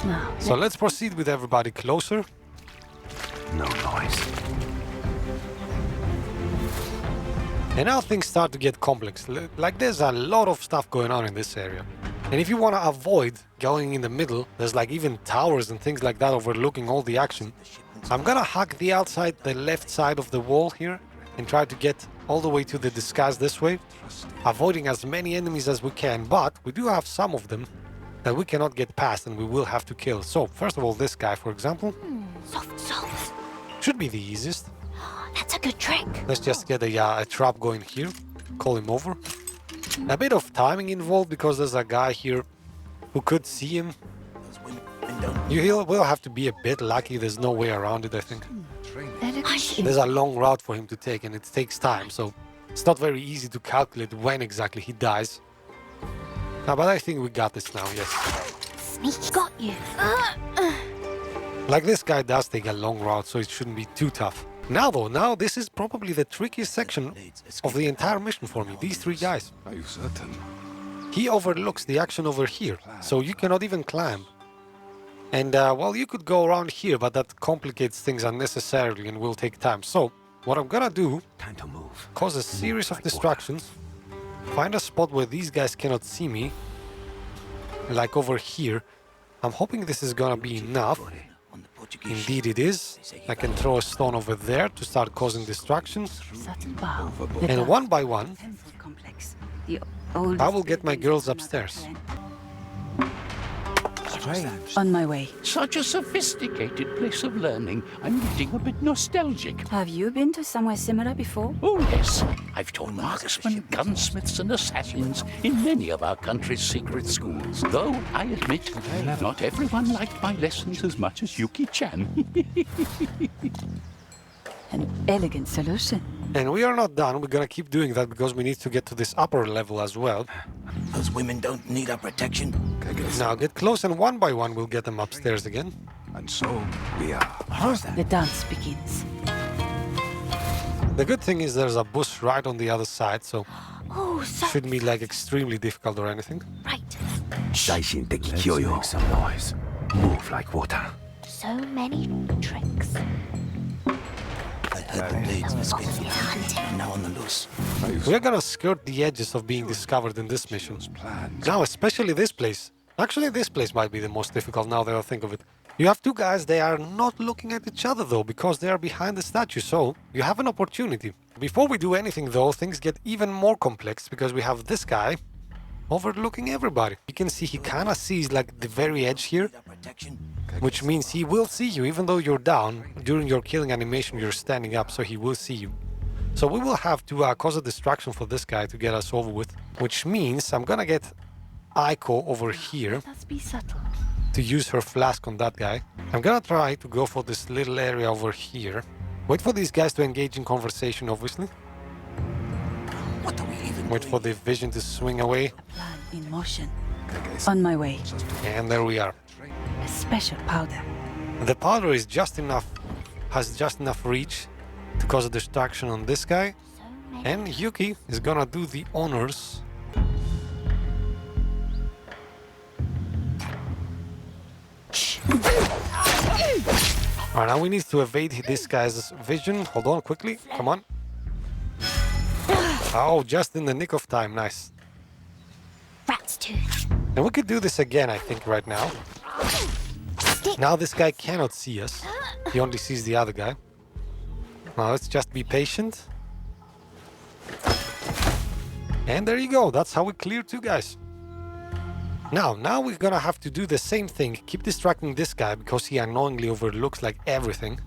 Now, So let's proceed with everybody closer. No noise. And now things start to get complex. Like there's a lot of stuff going on in this area. And if you want to avoid going in the middle, there's like even towers and things like that overlooking all the action. I'm gonna hack the outside, the left side of the wall here, and try to get all the way to the disguise this way, avoiding as many enemies as we can, but we do have some of them that we cannot get past and we will have to kill. So, first of all, this guy, for example, soft souls. should be the easiest. That's a good trick. Let's just get a trap going here, call him over. A bit of timing involved because there's a guy here who could see him. You will have to be a bit lucky, there's no way around it, I think. There's a long route for him to take and it takes time, so it's not very easy to calculate when exactly he dies. But I think we got this now, yes. Sneaky got you. Like this guy does take a long route, so it shouldn't be too tough. Now though, this is probably the trickiest section of the entire mission for me, these three guys. Are you certain? He overlooks the action over here, so you cannot even climb. And well, you could go around here, but that complicates things unnecessarily and will take time. So, what I'm gonna do, Time to move. cause a series of distractions, find a spot where these guys cannot see me, like over here. I'm hoping this is gonna be enough. Indeed it is. I can throw a stone over there to start causing distractions. Subtle bow. And one by one, Complex. The old. I will get my girls upstairs. Strange. On my way. Such a sophisticated place of learning. I'm getting a bit nostalgic. Have you been to somewhere similar before? Oh, yes. I've taught marksmen, gunsmiths, and assassins in many of our country's secret schools. Though, I admit, not everyone liked my lessons as much as Yuki-chan. An elegant solution. And we are not done. We're gonna keep doing that because we need to get to this upper level as well. Those women don't need our protection. Now get close and one by one we'll get them upstairs again. And so we are. How's that? The dance begins. The good thing is there's a bush right on the other side, so Oh, so shouldn't be like extremely difficult or anything. right. Let's make some noise. Move like water. So many tricks. I heard the blades in the skin. Now on the loose. We're gonna skirt the edges of being discovered in this mission. Plans. Now, especially this place. Actually, this place might be the most difficult now that I think of it. You have two guys, they are not looking at each other though, because they are behind the statue, so you have an opportunity. Before we do anything though, things get even more complex, because we have this guy overlooking everybody. You can see he kinda sees like the very edge here, Protection. which means he will see you even though you're down. During your killing animation, you're standing up, so he will see you. So we will have to cause a distraction for this guy to get us over with, which means I'm gonna get Aiko over here Let's be subtle. to use her flask on that guy. I'm gonna try to go for this little area over here. Wait for these guys to engage in conversation, obviously. What are we even Wait for the vision to swing away. A plan in motion. On my way. And there we are. A special powder. The powder is just enough, has just enough reach to cause a distraction on this guy. So many. And Yuki is gonna do the honors. Alright, now we need to evade this guy's vision. Hold on, quickly. Come on. Oh, just in the nick of time. Nice. Rat's tooth. And we could do this again, I think, right now. Now this guy cannot see us. He only sees the other guy. Now let's just be patient. And there you go. That's how we clear two guys. Now we're gonna have to do the same thing. Keep distracting this guy because he unknowingly overlooks like everything.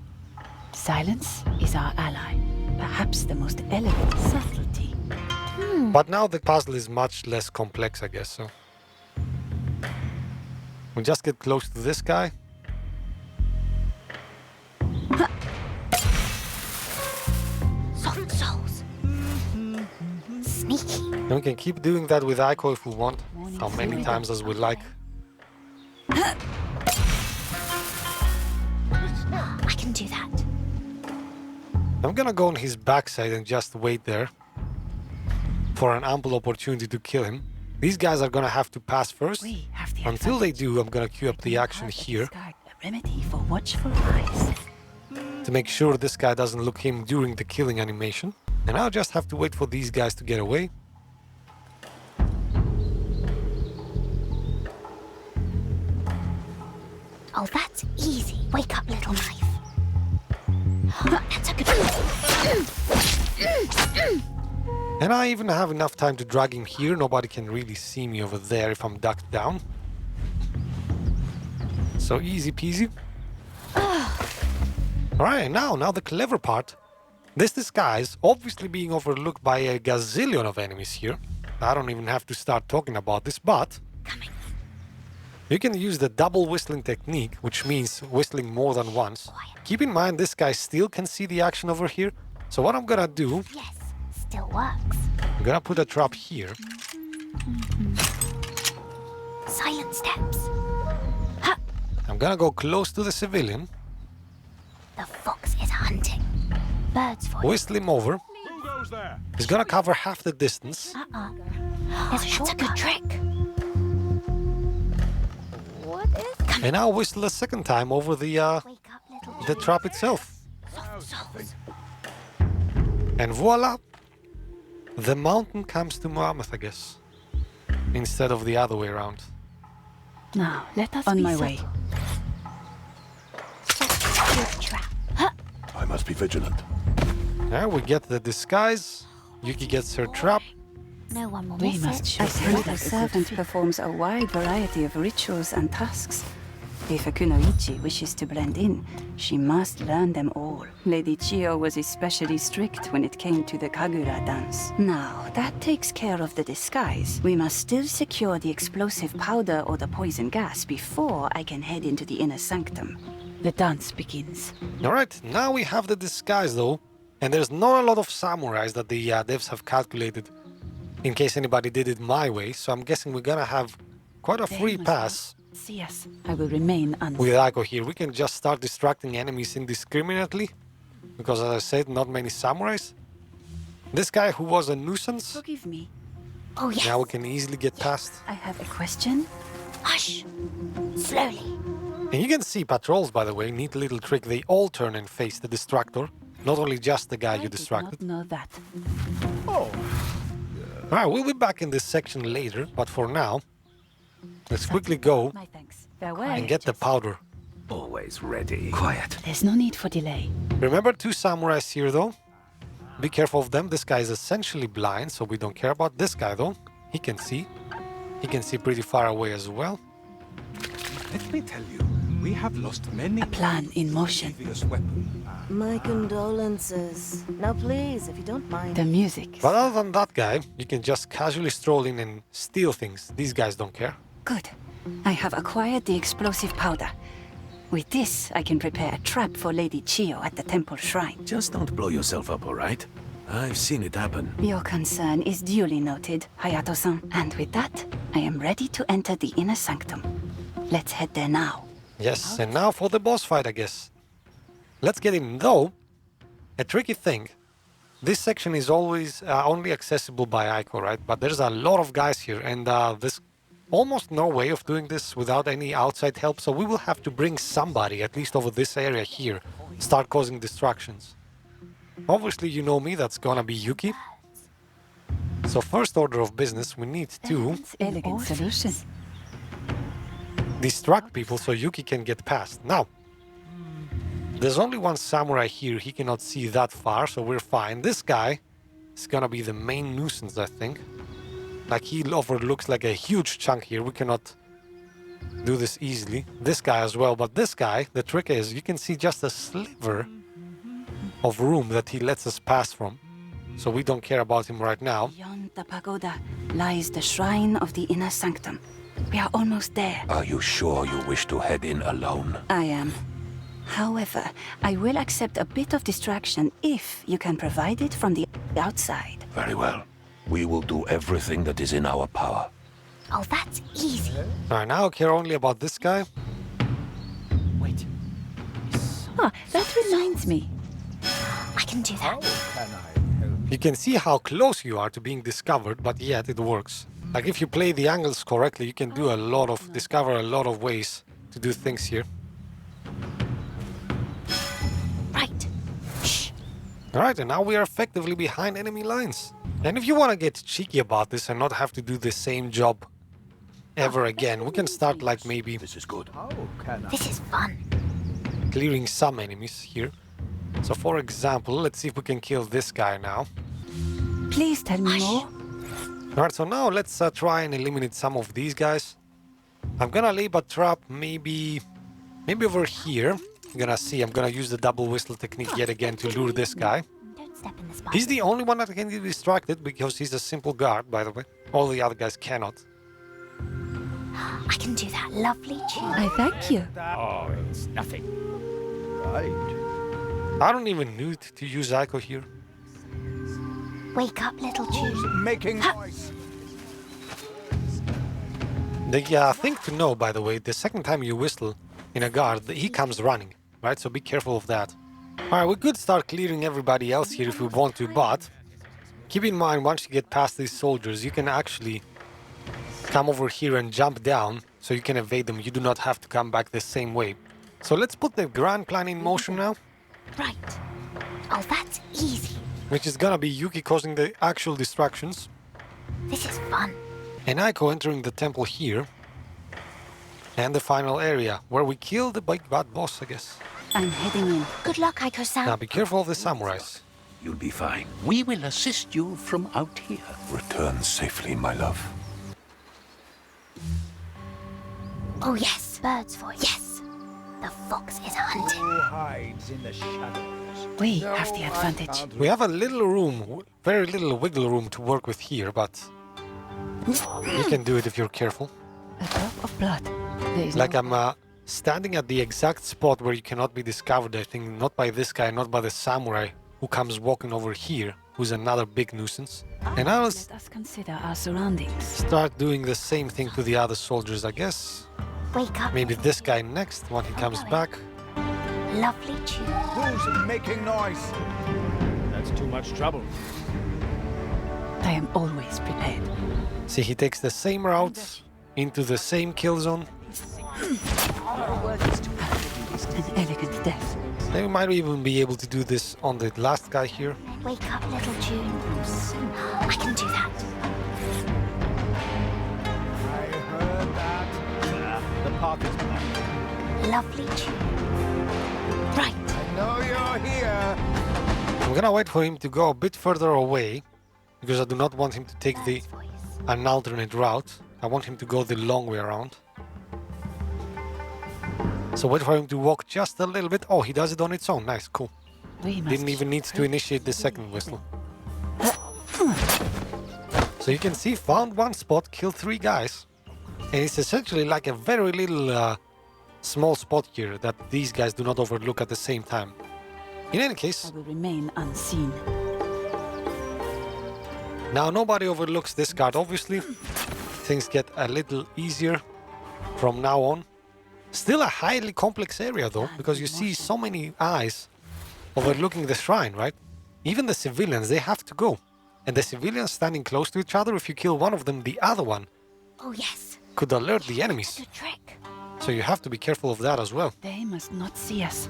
Silence is our ally. Perhaps the most elegant subtlety. But now the puzzle is much less complex, I guess, so. We just get close to this guy. Soft souls. Sneaky. And we can keep doing that with Aiko if we want. How many times as we like. I can do that. I'm gonna go on his backside and just wait there for an ample opportunity to kill him. These guys are gonna have to pass first. We have the Until they do, I'm gonna queue up the action here A remedy for watchful eyes. to make sure this guy doesn't look him during the killing animation. And I'll just have to wait for these guys to get away. Oh, that's easy. Wake up, little knife. That's a good. And I even have enough time to drag him here. Nobody can really see me over there if I'm ducked down. So easy peasy. Alright, now the clever part. This disguise, obviously being overlooked by a gazillion of enemies here. I don't even have to start talking about this, but you can use the double whistling technique, which means whistling more than once. Keep in mind this guy still can see the action over here. So what I'm gonna do, Yes, still works. I'm gonna put a trap here. Silent steps. I'm gonna go close to the civilian, The fox is hunting. Birds for you. whistle him over. He's gonna cover half the distance. That's a good trick. What is? And I'll whistle a second time over Wake up, little. trap itself. Soft souls. And voila! The mountain comes to Muhammad, I guess. Instead of the other way around. Now, let us On be my subtle. way. Good trap. I must be vigilant. There we get the disguise. Yuki gets her trap. No one will We miss must it. show I her think the servant performs a wide variety of rituals and tasks. If a kunoichi wishes to blend in, she must learn them all. Lady Chiyo was especially strict when it came to the Kagura dance. Now, that takes care of the disguise. We must still secure the explosive powder or the poison gas before I can head into the inner sanctum. The dance begins. Alright, now we have the disguise though. And there's not a lot of samurais that the devs have calculated in case anybody did it my way. So I'm guessing we're gonna have quite a free pass See us. I will remain with Aiko here. We can just start distracting enemies indiscriminately. Because as I said, not many samurais. This guy who was a nuisance, Forgive me. Oh, yes. now we can easily get past. I have a question. Hush. Slowly. And you can see patrols, by the way, neat little trick. They all turn and face the distractor. Not only just the guy I you did distracted. not know that. Alright, we'll be back in this section later, but for now, let's quickly go My thanks. Farewell. and get the powder. Always ready. Quiet. There's no need for delay. Remember 2 samurais here though. Be careful of them. This guy is essentially blind, so we don't care about this guy though. He can see. He can see pretty far away as well. Let me tell you, we have lost many A plan in motion. previous weapons. My condolences. Now please, if you don't mind. The music. But other than that guy, you can just casually stroll in and steal things. These guys don't care. Good. I have acquired the explosive powder. With this, I can prepare a trap for Lady Chiyo at the temple shrine. Just don't blow yourself up, all right? I've seen it happen. Your concern is duly noted, Hayato-san. And with that, I am ready to enter the inner sanctum. Let's head there now. Yes, and now for the boss fight, I guess. Let's get in, though. A tricky thing. This section is always only accessible by Aiko, right? But there's a lot of guys here, and there's almost no way of doing this without any outside help. So we will have to bring somebody, at least over this area here, start causing distractions. Obviously, you know me, that's gonna be Yuki. So first order of business, we need to Elegant solution. distract people so Yuki can get past. Now, there's only one samurai here. He cannot see that far, so we're fine. This guy is gonna be the main nuisance, I think. Like, he overlooks like a huge chunk here. We cannot do this easily. This guy as well, but this guy, the trick is you can see just a sliver of room that he lets us pass from. So we don't care about him right now. Beyond the pagoda lies the shrine of the inner sanctum. We are almost there. Are you sure you wish to head in alone? I am. However, I will accept a bit of distraction if you can provide it from the outside. Very well. We will do everything that is in our power. Oh, that's easy. Alright, now I care only about this guy. Wait. Ah, that reminds me. I can do that. Can I help? You can see how close you are to being discovered, but yet it works. Like if you play the angles correctly, you can do discover a lot of ways to do things here. Right. Shh. Alright, and now we are effectively behind enemy lines. And if you want to get cheeky about this and not have to do the same job ever again, we can start like maybe This is good. This is fun. clearing some enemies here. So for example, let's see if we can kill this guy now. Please tell me more. Alright, so now let's try and eliminate some of these guys. I'm gonna leave a trap maybe over here. I'm gonna use the double whistle technique yet again to lure this guy. Don't step in the spot. He's the only one that can get distracted because he's a simple guard, by the way. All the other guys cannot. I can do that lovely tune. I thank you. Oh, it's nothing. I don't even need to use Aiko here. Wake up, little tune. Making noise. The thing to know, by the way, the second time you whistle in a guard, he comes running, right? So be careful of that. Alright, we could start clearing everybody else here if we want to, but keep in mind, once you get past these soldiers, you can actually come over here and jump down, so you can evade them. You do not have to come back the same way. So let's put the grand plan in motion now, Right. Oh, that's easy. which is gonna be Yuki causing the actual distractions, This is fun. and Aiko entering the temple here, and the final area, where we kill the big bad boss, I guess. I'm heading in. Good luck, Aiko-san. Now be careful of the samurais. You'll be fine. We will assist you from out here. Return safely, my love. Oh, yes. Bird's voice. Yes. The fox is hunting. Who hides in the shadows? We have the advantage. We have a little room, very little wiggle room to work with here, but you can do it if you're careful. A drop of blood. There is Like no... I'm standing at the exact spot where you cannot be discovered, I think, not by this guy, not by the samurai who comes walking over here, who's another big nuisance. And I'll Let us consider our surroundings. start doing the same thing to the other soldiers, I guess. Wake up. Maybe this guy next when he comes back. Lovely tune. Who's making noise? That's too much trouble. I am always prepared. See, he takes the same route into the same kill zone. An elegant death. They might even be able to do this on the last guy here. Wake up, little tune. I can do that. I heard that. The path is blocked. Lovely tune. Right. I know you're here. I'm gonna wait for him to go a bit further away, because I do not want him to take Bird's voice. an alternate route. I want him to go the long way around. So wait for him to walk just a little bit. Oh, he does it on its own. Nice, cool. We must Didn't even need to initiate the second whistle. So you can see, found one spot, killed 3 guys. And it's essentially like a very little small spot here that these guys do not overlook at the same time. In any I case, will remain unseen. now nobody overlooks this guard, obviously. Things get a little easier from now on. Still a highly complex area though, because you see so many eyes overlooking the shrine, right? Even the civilians, they have to go. And the civilians standing close to each other, if you kill one of them, the other one Oh, yes. could alert the enemies. Good trick. So you have to be careful of that as well. They must not see us.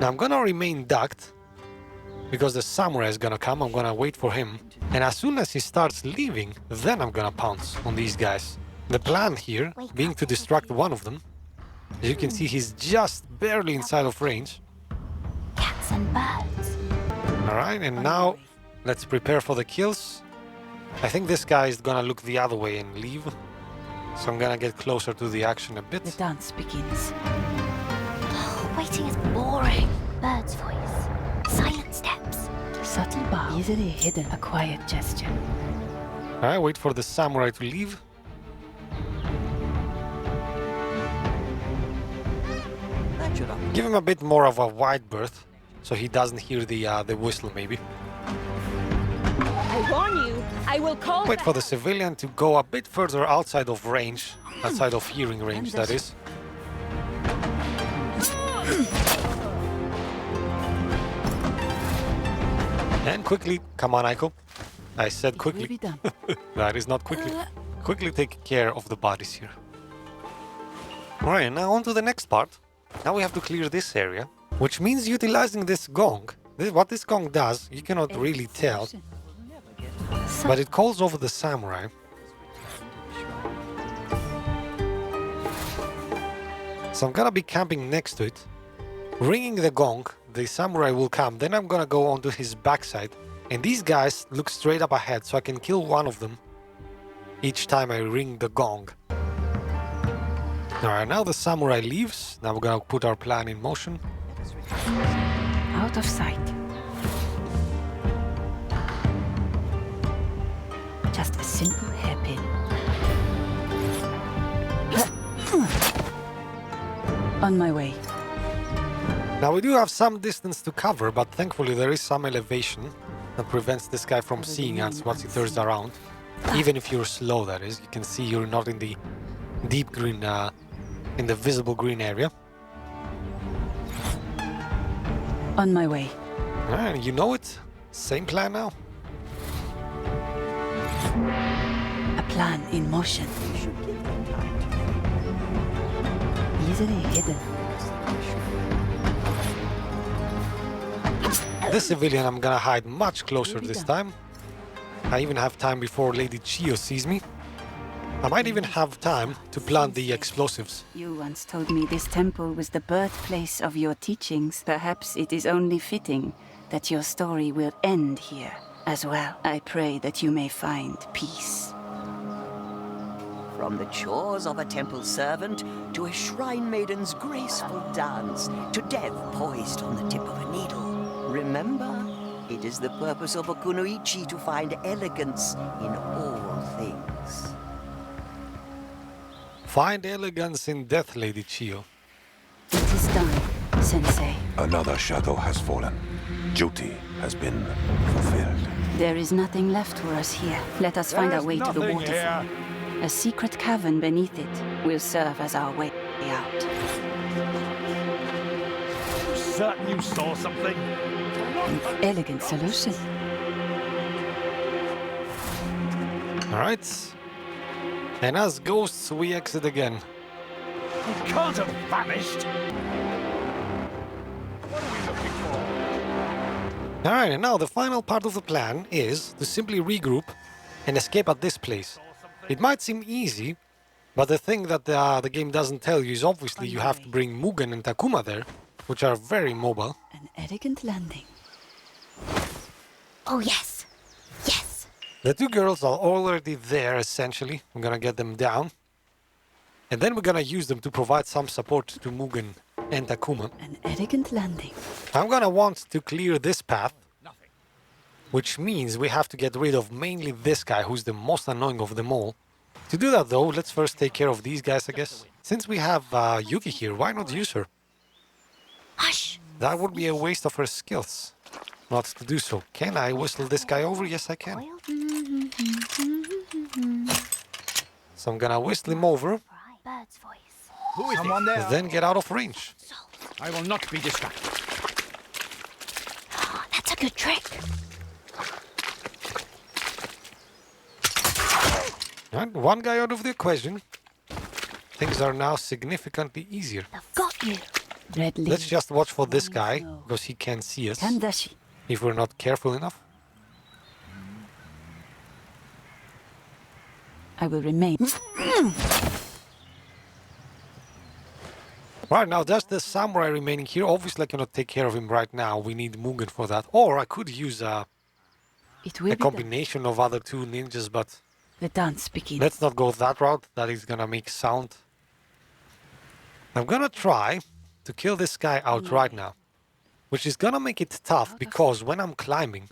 Now I'm gonna remain ducked, because the samurai is gonna come. I'm gonna wait for him. And as soon as he starts leaving, then I'm gonna pounce on these guys. The plan here being to distract one of them. As you can see, he's just barely inside of range. Cats and birds. Alright, and now let's prepare for the kills. I think this guy is gonna look the other way and leave. So I'm gonna get closer to the action a The bit. dance begins. Oh, waiting is boring. Bird's voice. Silent steps. Subtle bow. Easily hidden. A quiet gesture. Alright, wait for the samurai to leave. Give him a bit more of a wide berth, so he doesn't hear the whistle maybe. I warn you, I will call Wait for the civilian to go a bit further outside of range, outside of hearing range, that is. And quickly, come on Aiko. I said It will quickly. be done. That is not quickly take care of the bodies here. Alright, now on to the next part. Now we have to clear this area, which means utilizing this gong. What this gong does, you cannot really tell, but it calls over the samurai. So I'm gonna be camping next to it, ringing the gong. The samurai will come, then I'm gonna go onto his backside, and these guys look straight up ahead, so I can kill one of them each time I ring the gong. Alright, now the samurai leaves. Now we're gonna put our plan in motion. Out of sight. Just a simple hairpin. On my way. Now we do have some distance to cover, but thankfully there is some elevation that prevents this guy from seeing us once he turns around. Even if you're slow, that is. You can see you're not in the deep green, in the visible green area. On my way. Alright, you know it. Same plan now. A plan in motion. Easily hidden. This civilian I'm gonna hide much closer this time. I even have time before Lady Chiyo sees me. I might even have time to plant the explosives. You once told me this temple was the birthplace of your teachings. Perhaps it is only fitting that your story will end here as well. I pray that you may find peace. From the chores of a temple servant to a shrine maiden's graceful dance to death poised on the tip of a needle. Remember, it is the purpose of a kunoichi to find elegance in all things. Find elegance in death, Lady Chiyo. It is done, Sensei. Another shadow has fallen. Duty has been fulfilled. There is nothing left for us here. Let us find our way to the waterfall. A secret cavern beneath it will serve as our way out. Certain you saw something? An elegant solution. Alright. And as ghosts, we exit again. You can't have vanished! What are we looking for? Alright, and now the final part of the plan is to simply regroup and escape at this place. It might seem easy, but the thing that the game doesn't tell you is obviously you have to bring Mugen and Takuma there, which are very mobile. An elegant landing. Oh, yes. Yes. The two girls are already there, essentially. I'm gonna get them down. And then we're gonna use them to provide some support to Mugen and Takuma. An elegant landing. I'm gonna want to clear this path, which means we have to get rid of mainly this guy, who's the most annoying of them all. To do that though, let's first take care of these guys, I guess. Since we have Yuki here, why not use her? Hush. That would be a waste of her skills not to do so. Can I whistle this guy over? Yes, I can. So I'm gonna whistle him over, Bird's voice. Who is someone there? then get out of range. I will not be distracted. That's a good trick. And one guy out of the equation. Things are now significantly easier. Got you. Red leaf. Let's just watch for this guy, because he can't see us Kandashi. if we're not careful enough. I will remain. Right, now there's the samurai remaining here. Obviously I cannot take care of him right now. We need Mugen for that. Or I could use a It will be combination of other two ninjas, but the dance begins. let's not go that route. That is gonna make sound. I'm gonna try to kill this guy out right now, which is gonna make it tough because when I'm climbing,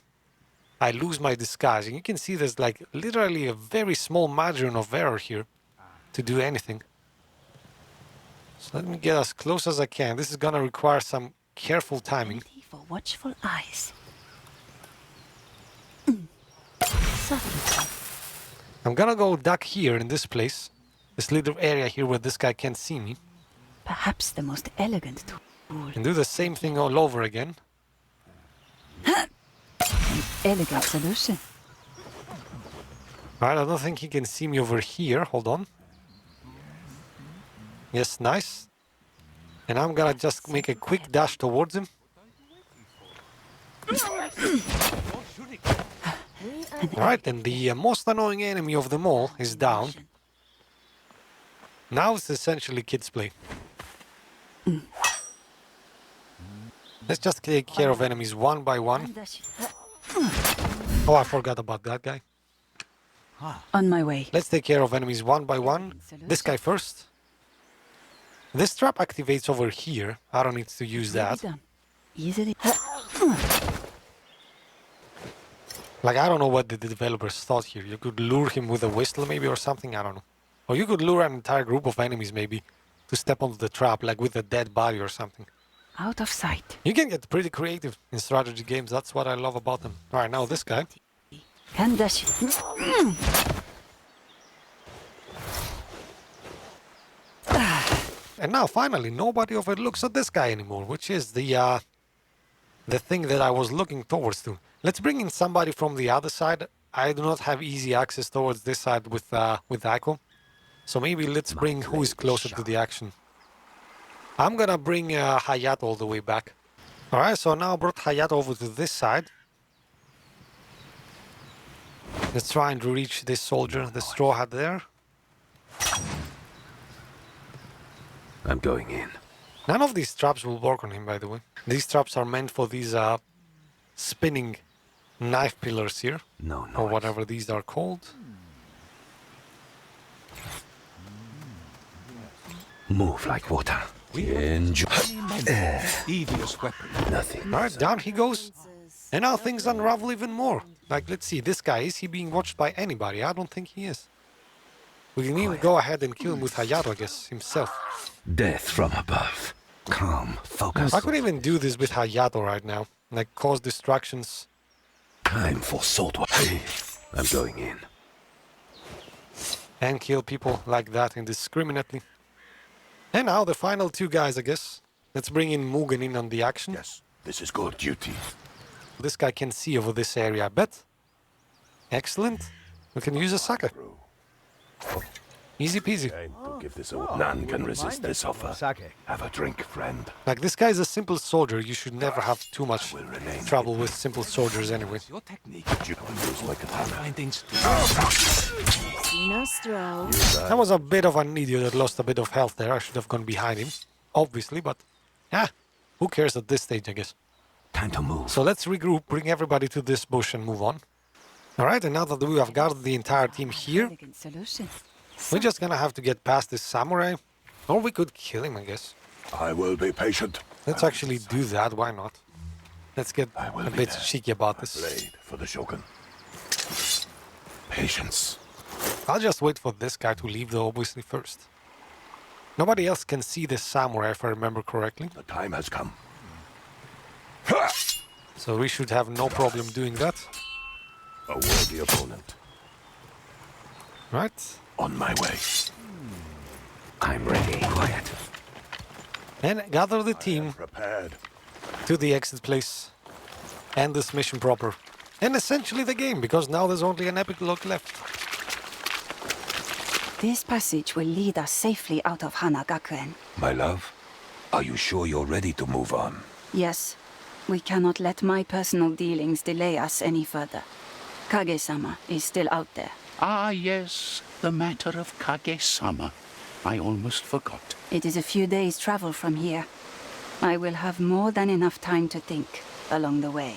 I lose my disguise. And you can see there's like literally a very small margin of error here to do anything. So let me get as close as I can. This is gonna require some careful timing. Ready for watchful eyes. Subtlety. I'm gonna go duck here in this place, this little area here where this guy can't see me, Perhaps the most elegant tool. and do the same thing all over again. An elegant solution. Alright, I don't think he can see me over here. Hold on. Yes, nice. And I'm gonna just make a quick dash towards him. Alright, and the most annoying enemy of them all is down. Now it's essentially kids' play. Let's just take care of enemies one by one. Oh, I forgot about that guy. On my way. Let's take care of enemies one by one. This guy first. This trap activates over here. I don't need to use that. Easily. Like, I don't know what the developers thought here. You could lure him with a whistle maybe or something, I don't know. Or you could lure an entire group of enemies maybe to step onto the trap, like with a dead body or something. Out of sight. You can get pretty creative in strategy games, that's what I love about them. Alright, now this guy. Kandashi. And now finally nobody overlooks at this guy anymore, which is the thing that I was looking towards to. Let's bring in somebody from the other side. I do not have easy access towards this side with Aiko. So maybe let's bring who is closer to the action. I'm gonna bring Hayato all the way back. Alright, so now I brought Hayato over to this side. Let's try and reach this soldier, the straw hat there. I'm going in. None of these traps will work on him, by the way. These traps are meant for these spinning knife pillars here. No, or whatever these are called. Move like water. Enjoy. Devious weapon. Nothing. Alright, down he goes. And now things unravel even more. Like, let's see, this guy, is he being watched by anybody? I don't think he is. We can even go ahead and kill him with Hayato, I guess, himself. Death from above. Calm, focus. I could even do this with Hayato right now. Like, cause distractions. Time for salt water. I'm going in. And kill people like that indiscriminately. And now the final two guys, I guess. Let's bring in Mugen in on the action. Yes, this is good duty. This guy can see over this area, I bet. Excellent. We can use a sucker. Easy peasy. Give this away. None can resist this offer. Have a drink, friend. Like, this guy is a simple soldier. You should never have too much trouble with simple soldiers anyway. Your technique. Use my katana. That was a bit of an idiot that lost a bit of health there. I should have gone behind him, obviously, but yeah, who cares at this stage, I guess. Time to move. So let's regroup, bring everybody to this bush and move on. Alright, and now that we have gathered the entire team here, we're just gonna have to get past this samurai, or we could kill him, I guess. I will be patient. Let's actually do that, why not? Let's get a bit cheeky about this. Blade for the Shogun. Patience. I'll just wait for this guy to leave though, obviously, first. Nobody else can see this samurai, if I remember correctly. The time has come. So we should have no problem doing that. A worthy opponent. Right. On my way. I'm ready. Quiet. And gather the team Prepared. to the exit place. End this mission proper. And essentially the game, because now there's only an epilogue left. This passage will lead us safely out of Hana Gakuen. My love, are you sure you're ready to move on? Yes. We cannot let my personal dealings delay us any further. Kage-sama is still out there. Ah, yes, the matter of Kage-sama. I almost forgot. It is a few days' travel from here. I will have more than enough time to think along the way.